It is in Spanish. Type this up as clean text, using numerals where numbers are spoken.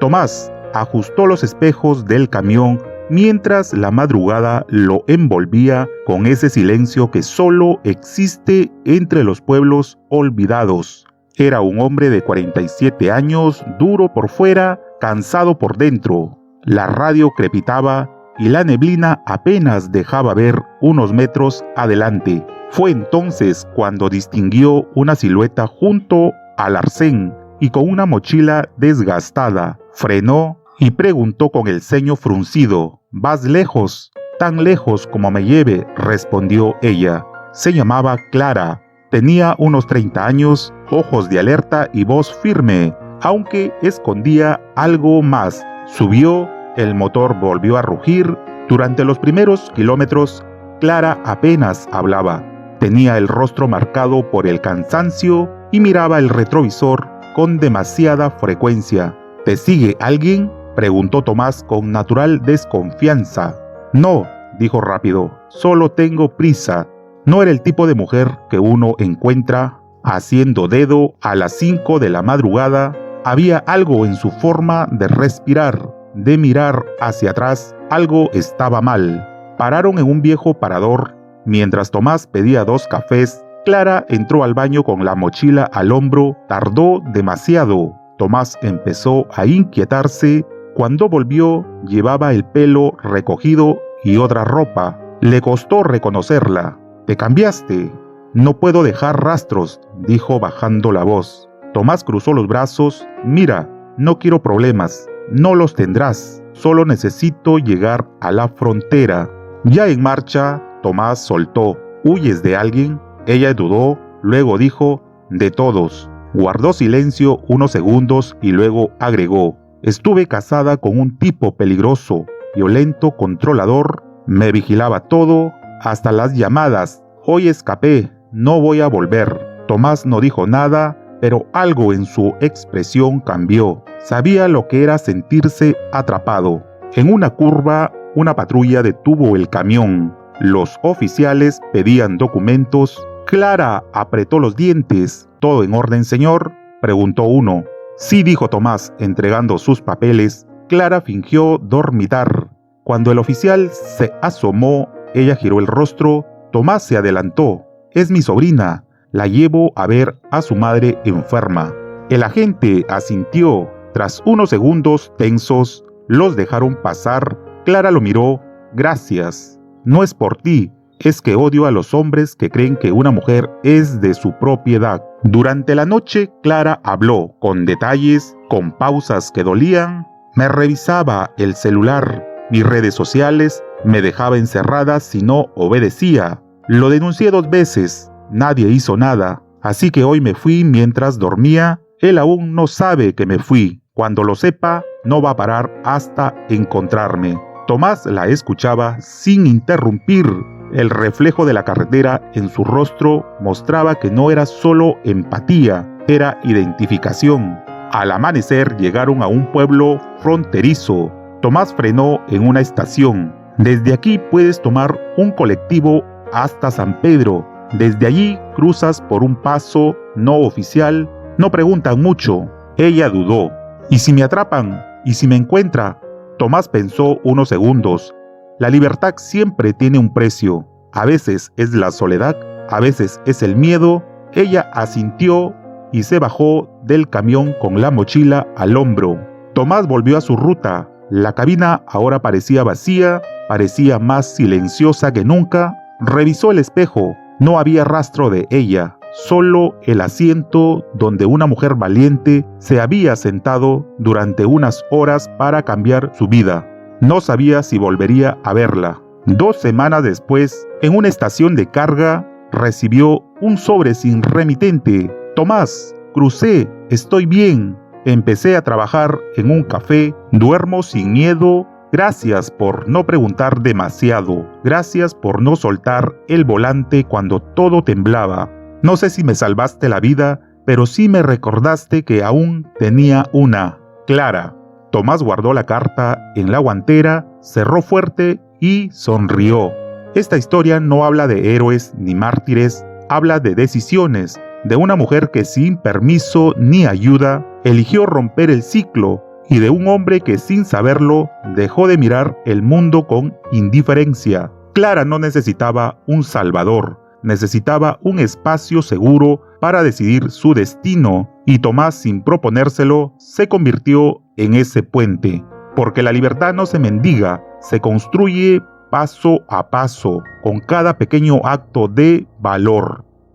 Tomás ajustó los espejos del camión mientras la madrugada lo envolvía con ese silencio que solo existe entre los pueblos olvidados. Era un hombre de 47 años, duro por fuera, cansado por dentro. La radio crepitaba y la neblina apenas dejaba ver unos metros adelante. Fue entonces cuando distinguió una silueta junto al arcén y con una mochila desgastada. Frenó y preguntó con el ceño fruncido: «¿Vas lejos?» «Tan lejos como me lleve», respondió ella. Se llamaba Clara. Tenía unos 30 años, ojos de alerta y voz firme, aunque escondía algo más. Subió, el motor volvió a rugir. Durante los primeros kilómetros, Clara apenas hablaba. Tenía el rostro marcado por el cansancio y miraba el retrovisor con demasiada frecuencia. «¿Te sigue alguien?», preguntó Tomás con natural desconfianza. «No», dijo rápido, «solo tengo prisa». No era el tipo de mujer que uno encuentra haciendo dedo a las 5 de la madrugada. Había algo en su forma de respirar, de mirar hacia atrás. Algo estaba mal. Pararon en un viejo parador. Mientras Tomás pedía 2 cafés, Clara entró al baño con la mochila al hombro. Tardó demasiado. Tomás empezó a inquietarse. Cuando volvió, llevaba el pelo recogido y otra ropa. Le costó reconocerla. «¿Te cambiaste?» «No puedo dejar rastros», dijo bajando la voz. Tomás cruzó los brazos. «Mira, no quiero problemas. No los tendrás. Solo necesito llegar a la frontera». Ya en marcha, Tomás soltó: «¿Huyes de alguien?». Ella dudó, luego dijo: «De todos». Guardó silencio unos segundos y luego agregó: «Estuve casada con un tipo peligroso, violento, controlador. Me vigilaba todo, hasta las llamadas. Hoy escapé, no voy a volver». Tomás no dijo nada, pero algo en su expresión cambió. Sabía lo que era sentirse atrapado. En una curva, una patrulla detuvo el camión. Los oficiales pedían documentos. Clara apretó los dientes. «¿Todo en orden, señor?», preguntó uno. «Sí», dijo Tomás, entregando sus papeles. Clara fingió dormitar. Cuando el oficial se asomó, ella giró el rostro. Tomás se adelantó. «Es mi sobrina. La llevo a ver a su madre enferma». El agente asintió. Tras unos segundos tensos, los dejaron pasar. Clara lo miró. «Gracias. No es por ti. Es que odio a los hombres que creen que una mujer es de su propiedad». Durante la noche, Clara habló, con detalles, con pausas que dolían. «Me revisaba el celular, mis redes sociales, me dejaba encerrada si no obedecía. Lo denuncié 2 veces, nadie hizo nada, así que hoy me fui mientras dormía. Él aún no sabe que me fui. Cuando lo sepa, no va a parar hasta encontrarme». Tomás la escuchaba sin interrumpir. El reflejo de la carretera en su rostro mostraba que no era solo empatía, era identificación. Al amanecer llegaron a un pueblo fronterizo. Tomás frenó en una estación. «Desde aquí puedes tomar un colectivo hasta San Pedro. Desde allí cruzas por un paso no oficial. No preguntan mucho». Ella dudó. «¿Y si me atrapan? ¿Y si me encuentra?». Tomás pensó unos segundos. La libertad siempre tiene un precio. A veces es la soledad, a veces es el miedo. Ella asintió y se bajó del camión con la mochila al hombro. Tomás volvió a su ruta. La cabina ahora parecía vacía, parecía más silenciosa que nunca. Revisó el espejo. No había rastro de ella, solo el asiento donde una mujer valiente se había sentado durante unas horas para cambiar su vida. No sabía si volvería a verla. 2 semanas después, en una estación de carga, recibió un sobre sin remitente. «Tomás, crucé, estoy bien. Empecé a trabajar en un café, duermo sin miedo. Gracias por no preguntar demasiado. Gracias por no soltar el volante cuando todo temblaba. No sé si me salvaste la vida, pero sí me recordaste que aún tenía una. Clara». Tomás guardó la carta en la guantera, cerró fuerte y sonrió. Esta historia no habla de héroes ni mártires, habla de decisiones, de una mujer que sin permiso ni ayuda eligió romper el ciclo y de un hombre que sin saberlo dejó de mirar el mundo con indiferencia. Clara no necesitaba un salvador, necesitaba un espacio seguro para decidir su destino, y Tomás, sin proponérselo, se convirtió en ese puente. Porque la libertad no se mendiga, se construye paso a paso, con cada pequeño acto de valor.